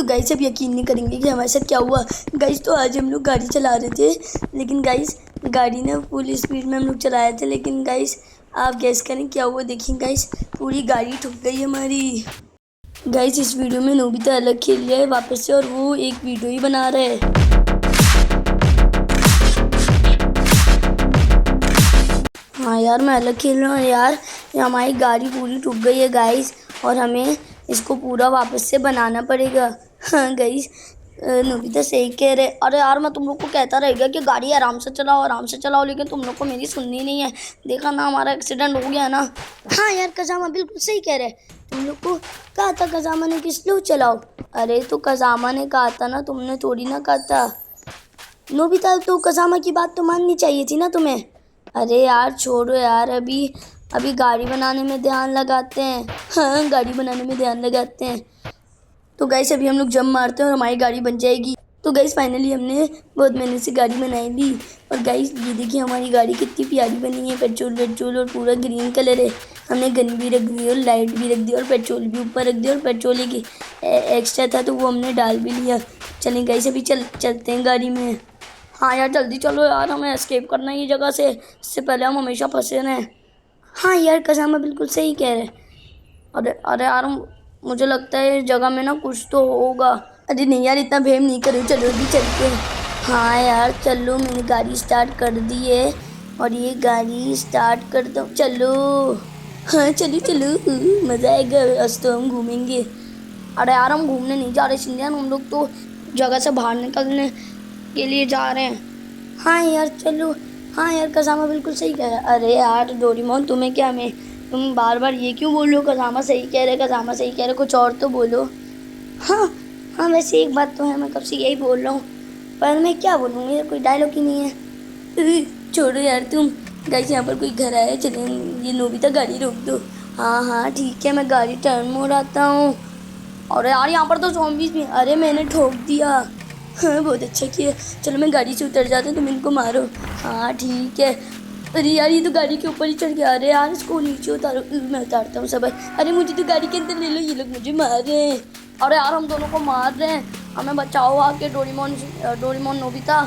Guys अब यकीन नहीं करेंगे कि हमारे साथ क्या हुआ। गाइस तो आज हम लोग गाड़ी चला रहे थे, लेकिन गाइस गाड़ी ना फुल स्पीड में हम लोग चलाए थे, लेकिन गाइस आप गैस करें क्या हुआ। देखिए गाइस पूरी गाड़ी ठुक गई हमारी। गाइस इस वीडियो में नोबिता अलग खेल लिया है वापस से, और वो एक वीडियो ही बना रहा है। हाँ यार मैं अलग खेल रहा हूँ यार, ये हमारी गाड़ी पूरी ठुक गई है गाइस, और हमें इसको पूरा वापस से बनाना पड़ेगा। हाँ गाइस नोबिता सही कह रहे। अरे यार मैं तुम लोग को कहता रहेगा कि गाड़ी आराम से चलाओ, लेकिन तुम लोग को मेरी सुननी नहीं है। देखा ना हमारा एक्सीडेंट हो गया ना। हाँ यार कजामा बिल्कुल सही कह रहे। तुम लोग को कहा था कजामा ने कि स्लो चलाओ। अरे तो कजामा ने कहा था ना, तुमने थोड़ी ना कहा था। नोबिता तो कजामा की बात तो माननी चाहिए थी ना तुम्हें। अरे यार छोड़ो यार, अभी गाड़ी बनाने में ध्यान लगाते हैं। हाँ गाड़ी बनाने में ध्यान लगाते हैं। तो गाइस अभी हम लोग जंप मारते हैं और हमारी गाड़ी बन जाएगी। तो गाइस फाइनली हमने बहुत मेहनत से गाड़ी बनाई ली। और गाइस ये देखिए हमारी गाड़ी कितनी प्यारी बनी है। पेट्रोल और पूरा ग्रीन कलर है। हमने गन भी रख दी और लाइट भी रख दी और पेट्रोल भी ऊपर रख दिया, और पेट्रोल की एक्स्ट्रा था तो वो हमने डाल भी लिया। चलें गाइस अभी चलते हैं गाड़ी में। हाँ यार जल्दी चलो यार, हमें एस्केप करना है ये जगह से, इससे पहले हम हमेशा फंसे रहें। हाँ यार कसामा बिल्कुल सही कह रहे। अरे यार मुझे लगता है इस जगह में ना कुछ तो होगा। अरे नहीं यार इतना भेम नहीं करो, चलो अभी चलते हैं। हाँ यार चलो, मैंने गाड़ी स्टार्ट कर दी है और ये गाड़ी स्टार्ट कर दो। चलो हाँ चलो मज़ा आएगा, आज तो हम घूमेंगे। अरे यार हम घूमने नहीं जा रहे शिंदियान, हम लोग तो जगह से बाहर निकलने के लिए जा रहे हैं। हाँ यार चलो। हाँ यार कसामा बिल्कुल सही कह रहा है। अरे यार डोरेमोन तुम्हें क्या, मैं तुम बार बार ये क्यों बोल रहे हो कसामा सही कह रहे, कुछ और तो बोलो। हाँ हाँ वैसे एक बात तो है, मैं कब से यही बोल रहा हूँ, पर मैं क्या बोलूँ, मेरा कोई डायलॉग ही नहीं है। छोड़ो यार तुम। गाइस यहाँ पर कोई घर आया, चलिए ये नोबिता गाड़ी रोक दो। हाँ ठीक है, मैं गाड़ी टर्न मोड़ आता हूँ। और यार यहाँ पर तो ज़ॉम्बीज़ भी। अरे मैंने ठोक दिया। हाँ बहुत अच्छा किया। चलो मैं गाड़ी से उतर जाता हूँ, तुम इनको मारो। हाँ ठीक है। अरे यार ये तो गाड़ी के ऊपर ही चढ़ गया। अरे यार इसको नीचे उतारो। मैं उतारता हूँ सबर। अरे मुझे तो गाड़ी के अंदर ले लो, ये लोग मुझे मार रहे हैं। अरे यार हम दोनों को मार रहे हैं, हमें बचाओ आके डोरेमोन नोबिता।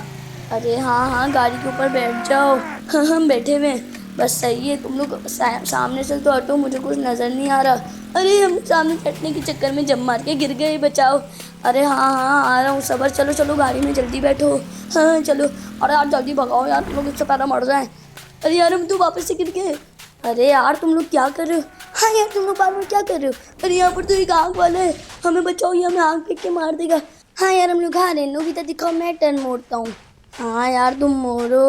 अरे हाँ गाड़ी के ऊपर बैठ जाओ। हाँ हम बैठे हुए हैं, बस सही है। तुम लोग सामने से तो हटो, मुझे कुछ नज़र नहीं आ रहा। अरे हम सामने चढ़ने के चक्कर में जम मार के गिर गए, बचाओ। अरे हाँ आ रहा हूँ सबर। चलो गाड़ी में जल्दी बैठो। हाँ चलो। अरे यार जल्दी भगाओ यार, तुम लोग इससे पहले मर जाए। अरे यार हम तो वापस से गिर गए। अरे यार तुम लोग क्या कर रहे हो। हाँ यार तुम लोग बार बार क्या कर रहे हो। अरे यहाँ पर तो एक आग वाला है, हमें बचाओ, ये हमें आग फेंक के मार देगा। हाँ यार हम लोग आ रहे हैं, नोबिता दिखाओ मैं टर्न मोड़ता हूँ। हाँ यार तुम मोड़ो।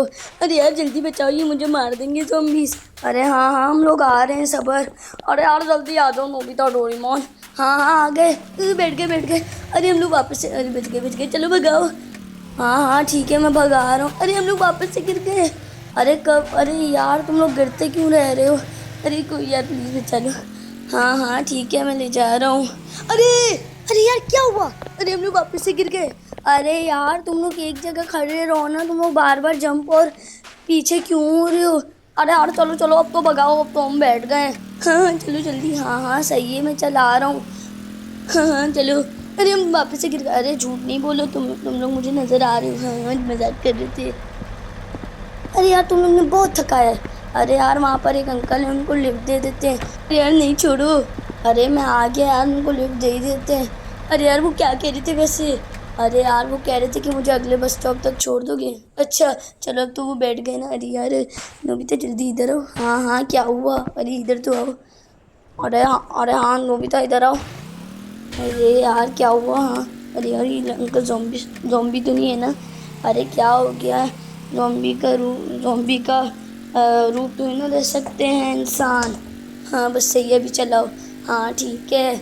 अरे यार जल्दी बचाओ, ये मुझे मार देंगे ज़ॉम्बीज़। अरे हाँ हम लोग आ रहे हैं सबर। अरे यार जल्दी आ जाओ नोबिता और डोरेमोन। हाँ आ गए, बैठ गए। अरे हम लोग वापस से, अरे बच गए, चलो भगाओ। हाँ ठीक है मैं भगा रहा हूँ। अरे हम लोग वापस से गिर गए। अरे कब, अरे यार तुम लोग गिरते क्यों रह रहे हो। अरे कोई यार प्लीज़ बचा लो। हाँ ठीक है मैं ले जा रहा हूँ। अरे यार क्या हुआ। अरे हम लोग वापस से गिर गए। अरे यार तुम लोग एक जगह खड़े रहो ना, तुम लोग बार बार जंप और पीछे क्यों हो रहे हो। अरे यार चलो अब तो भगाओ, अब तो हम बैठ गए। हाँ चलो जल्दी। हाँ सही है मैं चला रहा हूँ। हाँ चलो। अरे हम वापस से गिर गए। अरे झूठ नहीं बोलो, तुम लोग मुझे नज़र आ रहे हो। हाँ मजाक कर रहे थे। अरे यार तुम लोग ने बहुत थकाया है। अरे यार वहाँ पर एक अंकल है, उनको लिफ्ट दे देते हैं। अरे यार नहीं छोड़ो। अरे मैं आ गया यार, उनको लिफ्ट दे ही देते हैं। अरे यार वो क्या कह रहे थे वैसे। अरे यार वो कह रहे थे कि मुझे अगले बस स्टॉप तक छोड़ दोगे। अच्छा चलो अब तो वो बैठ गए ना। अरे यार नोबिता जल्दी इधर आओ। हाँ क्या हुआ। अरे इधर तो आओ। अरे हाँ नोबिता इधर आओ। अरे यार क्या हुआ। हाँ अरे यार ये अंकल ज़ॉम्बी तो नहीं है ना। अरे क्या हो गया है। ज़ॉम्बी का रूप तो ही ना ले सकते हैं इंसान। हाँ बस सही है, अभी चलाओ। हाँ ठीक है।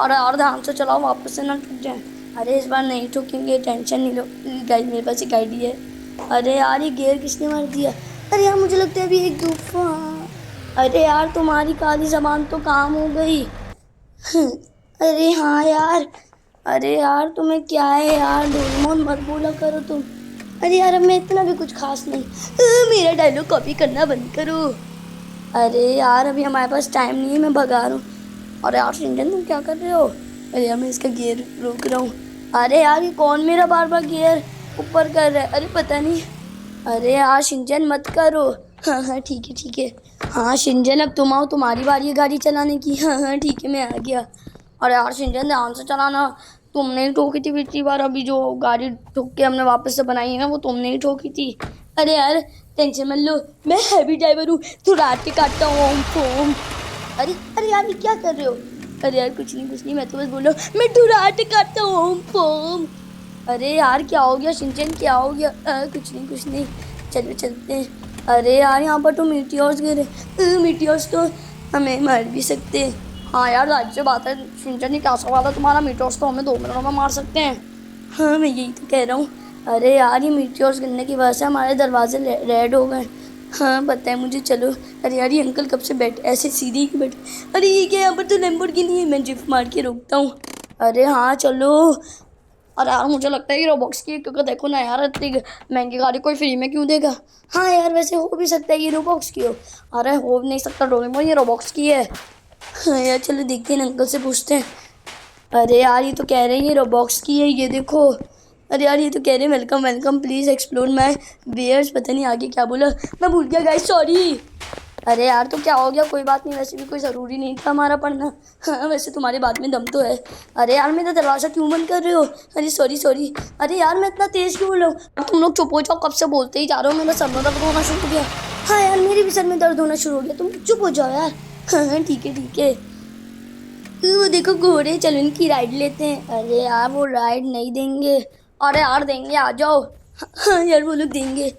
और यार ध्यान से चलाओ, वापस से ना टूट जाए। अरे इस बार नहीं ठोकेंगे, टेंशन नहीं लो। गाइड मेरे पास एक आइडिया है। अरे यार ये गियर किसने मार दिया। अरे यार मुझे लगता है अभी एक गुफा। अरे यार तुम्हारी काली ज़बान तो काम हो गई। अरे हाँ यार। अरे यार तुम्हें क्या है यार, डोरेमोन मत बोला करो तुम। अरे यार अब मैं इतना भी कुछ खास नहीं। मेरा डायलॉग कॉपी करना बंद करो। अरे यार अभी हमारे पास टाइम नहीं है, मैं भगा रहा हूँ। और यार शिनचैन तुम क्या कर रहे हो। अरे यार मैं इसका गियर रोक रहा हूँ। अरे यार ये कौन मेरा बार बार गियर ऊपर कर रहा है? अरे पता नहीं। अरे यार शिनचैन मत करो। हाँ हाँ ठीक है ठीक है। हाँ शिनचैन अब तुम आओ, तुम्हारी बारी है गाड़ी चलाने की। हाँ हाँ ठीक है मैं आ गया। अरे यार शिनचैन ध्यान से चलाना। तुमने ही ठोकी थी पिछली बार, अभी जो गाड़ी ठोक के हमने वापस से बनाई है ना वो तुमने ही ठोकी थी। अरे यार टेंशन मत लो, मैं हैवी ड्राइवर हूँ, तू रात के काटता हूँ ओम फोम। अरे अरे यार ये क्या कर रहे हो? अरे यार कुछ नहीं मैं तो बस बोल रहा हूँ मैं डुराट काटता हूँ ओम फोम। अरे यार क्या हो गया शिनचैन, क्या हो गया? कुछ नहीं चलो चलते हैं। अरे यार यहाँ पर तो मीटियोर्स गिरे। मीटियोर्स तो हमें मार भी सकते हैं। हाँ यार राज से बात है शिनचैन, ये क्या सवाल है तुम्हारा? मीटियोर्स तो हमें 2 मिनटों में मार सकते हैं। हाँ मैं यही तो कह रहा हूँ। अरे यार ये मीटियोर्स गिरने की वजह से हमारे दरवाजे रेड हो गए। हाँ पता है मुझे, चलो। अरे यार ये अंकल कब से बैठे ऐसे सीधे ही बैठे? अरे ये क्या, यहाँ पर तो लैम्बोर्गिनी है, मैं जिप मार के रोकता हूँ। अरे हाँ चलो। अरे यार मुझे लगता है कि रोबॉक्स की, क्योंकि देखो ना यार इतनी महंगी गाड़ी कोई फ्री में क्यों देगा? हाँ यार वैसे हो भी सकता है ये रोबॉक्स की हो। अरे हो नहीं सकता डोरेमोन, ये रोबॉक्स की है। हाँ यार चलो देखते हैं, अंकल से पूछते हैं। अरे यार ये तो कह रहे हैं ये रोबॉक्स की है, ये देखो। अरे यार ये तो कह रहे हैं welcome welcome please explore my wares, पता नहीं आगे क्या बोला, मैं भूल गया गाइस सॉरी। अरे यार तो क्या हो गया, कोई बात नहीं, वैसे भी कोई ज़रूरी नहीं था हमारा पढ़ना। हाँ वैसे तुम्हारी बात में दम तो है। अरे यार मेरा दरवाज़ा क्यों बंद कर रहे हो? अरे सॉरी। अरे यार मैं इतना तेज़ क्यों बोल रहा हूँ? तुम लोग चुप हो जाओ, कब से बोलते ही जा रहे हो, मेरा सर में दर्द होना शुरू हो गया। हाँ यार मेरे भी सर में दर्द होना शुरू हो गया, तुम चुप हो जाओ यार। हाँ ठीक है। वो देखो घोड़े, चलो इनकी राइड लेते हैं। अरे यार वो राइड नहीं देंगे। अरे यार देंगे, आ जाओ। हाँ यार वो लोग देंगे।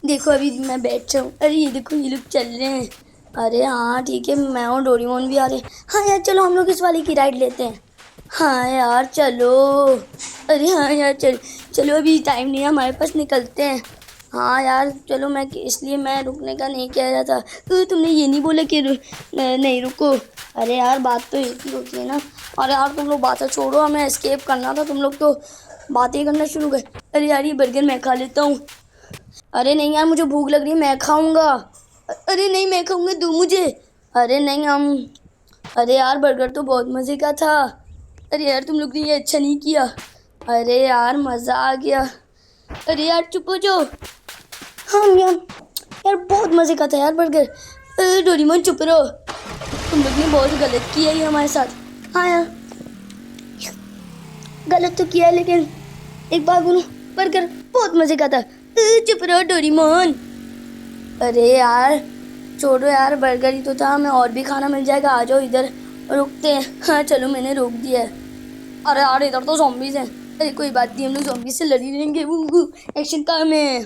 देखो अभी मैं बैठ जाऊँ। अरे ये देखो ये लोग चल रहे हैं। अरे हाँ ठीक है, मैं और डोरेमोन भी आ रहे हैं। हाँ यार चलो हम लोग इस वाले की राइड लेते हैं। हाँ यार चलो। अरे हाँ यार चलो अभी टाइम नहीं है हमारे पास, निकलते हैं। हाँ यार चलो, मैं इसलिए मैं रुकने का नहीं कह रहा था। तुमने ये नहीं बोला कि नहीं रुको। अरे यार बात तो एक ही होती है ना। अरे यार तुम लोग बातें छोड़ो, हमें एस्केप करना था, तुम लोग तो बातें करना शुरू कर। अरे यार ये बर्गर मैं खा लेता हूँ। अरे नहीं यार मुझे भूख लग रही है, मैं खाऊंगा। अरे नहीं मैं खाऊंगा, दो मुझे। अरे नहीं हम। अरे यार बर्गर तो बहुत मज़े का था। अरे यार तुम लोग ने ये अच्छा नहीं किया। अरे यार मज़ा आ गया। अरे यार चुप हो जाओ। हाँ यार बहुत मज़े का था यार बर्गर। डोरेमोन चुप रहो, तुम लोग ने बहुत गलत किया ये हमारे साथ। हाँ यार गलत तो किया है, लेकिन एक बात बोलूं, बर्गर बहुत मज़े का था। चुप रहो डोरेमोन। अरे यार छोड़ो यार, बर्गर ही तो था, हमें और भी खाना मिल जाएगा, आ जाओ इधर रुकते हैं। हाँ चलो मैंने रोक दिया है। अरे यार इधर तो ज़ॉम्बीज़ हैं। अरे कोई बात नहीं, हम लोग ज़ॉम्बी से लड़ ही लेंगे। एक्शन काम है।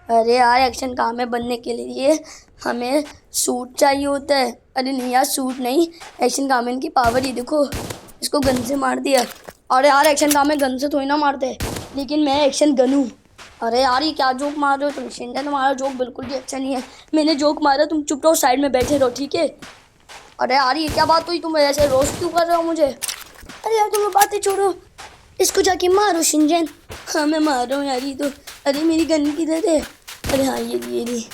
अरे यार एक्शन काम में बनने के लिए हमें सूट चाहिए होता है। अरे नहीं यार सूट नहीं, एक्शन कामन की पावर, ये देखो इसको गन से मार दिया। अरे यार एक्शन काम में गन से थोड़ी ना मारते, लेकिन मैं एक्शन गन हूँ। अरे यार ये क्या जोक मार रहे हो तुम शिंदे, तुम्हारा जोक बिल्कुल भी अच्छा नहीं है। मैंने जोक मारा, तुम चुप रहो साइड में बैठे रहो ठीक है। अरे यार ये क्या बात हुई, तुम ऐसे रोस्ट क्यों कर रहे हो मुझे? अरे यार तुम बातें छोड़ो, इसको जाके मारो शिनचैन। हाँ मैं मार रहा हूँ यार ये तो। अरे मेरी गन किधर है? अरे हाँ ये रही।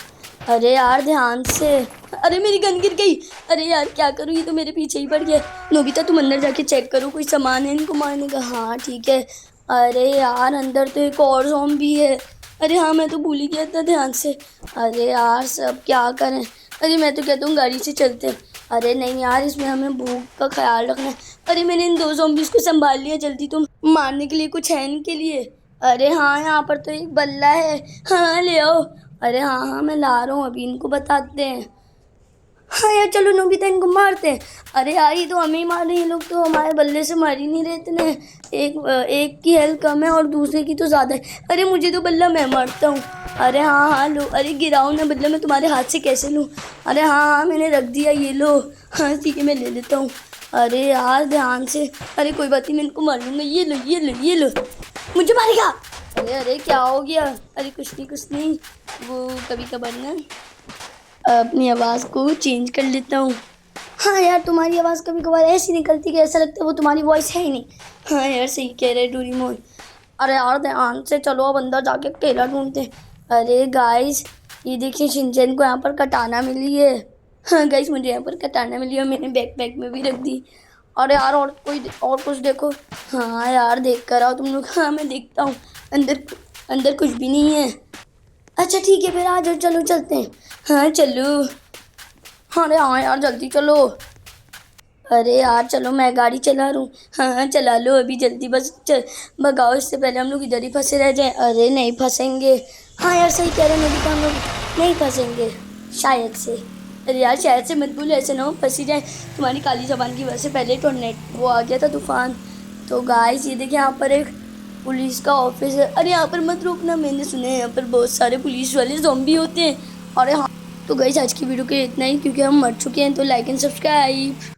अरे यार ध्यान से। अरे मेरी गन गिर गई। अरे यार क्या करूँ, ये तो मेरे पीछे ही पड़ गया। नोबिता तुम अंदर जाके चेक करो कोई सामान है इनको मारने का। हाँ ठीक है। अरे यार अंदर तो एक और ज़ॉम्बी है। अरे हाँ मैं तो भूल ही गया था ध्यान से। अरे यार सब क्या करें? अरे मैं तो कहता हूँ गाड़ी से चलते हैं। अरे नहीं यार इसमें हमें भूख का ख्याल रखना है। अरे मैंने इन 2 ज़ॉम्बीज़ को संभाल लिया, जल्दी तुम मारने के लिए कुछ है इनके लिए। अरे हाँ यहाँ पर तो एक बल्ला है, हाँ ले आओ। अरे हाँ मैं ला रहा हूँ, अभी इनको बताते हैं। हाँ यार चलो नोबिता इनको मारते हैं। अरे यार ये तो हमें ही मार रहे हैं, ये लोग तो हमारे बल्ले से मार ही नहीं रहे इतने। एक की हेल्थ कम है और दूसरे की तो ज़्यादा है। अरे मुझे तो बल्ला मैं मारता हूँ। अरे हाँ लो। अरे गिराओ ना, बल्ला मैं तुम्हारे हाथ से कैसे लूँ? अरे हाँ मैंने रख दिया, ये लो। हाँ ठीक है मैं ले लेता हूँ। अरे यार ध्यान से। अरे कोई बात नहीं मैं इनको मार लूँगा, ये लो। मुझे मारेगा? अरे क्या हो गया? अरे कुछ नहीं वो कभी कभार ना अपनी आवाज़ को चेंज कर लेता हूँ। हाँ यार तुम्हारी आवाज़ कभी कभार ऐसी निकलती कि ऐसा लगता है वो तुम्हारी वॉइस है ही नहीं। हाँ यार सही कह रहे डोरेमोन। अरे यार ध्यान से चलो, अब अंदर जाके केला ढूंढते हैं। अरे गाइस ये देखिए शिनचैन को यहाँ पर कटाना मिली है। हाँ गाइस मुझे यहाँ पर कटाना मिली और मैंने बैकपैक में भी रख दी। अरे यार और कुछ देखो। हाँ यार देख कर आओ तुम लोग। हाँ मैं देखता हूँ। अंदर अंदर कुछ भी नहीं है। अच्छा ठीक है फिर आ जाओ, चलो चलते हैं। हाँ चलो। अरे हाँ यार जल्दी चलो। अरे यार चलो मैं गाड़ी चला रहा हूँ। हाँ चला लो अभी जल्दी, बस भगाओ, इससे पहले हम लोग इधर ही फंसे रह जाएं। अरे नहीं फंसेंगे। हाँ यार सही कह रहे हो नोबिता, हम लोग नहीं फंसेंगे शायद से। अरे यार शायद से मत बोलो, ऐसे ना हो फंसी जाए तुम्हारी काली जबान की वजह से। पहले टोर्नेट वो आ गया था तूफान। तो गाइस ये देखिए यहाँ पर एक पुलिस का ऑफिस है। अरे यहाँ पर मत रुकना, मैंने सुने हैं यहाँ पर बहुत सारे पुलिस वाले ज़ॉम्बी होते हैं। अरे हाँ तो गाइस आज की वीडियो के इतना ही, क्योंकि हम मर चुके हैं। तो लाइक एंड सब्सक्राइब।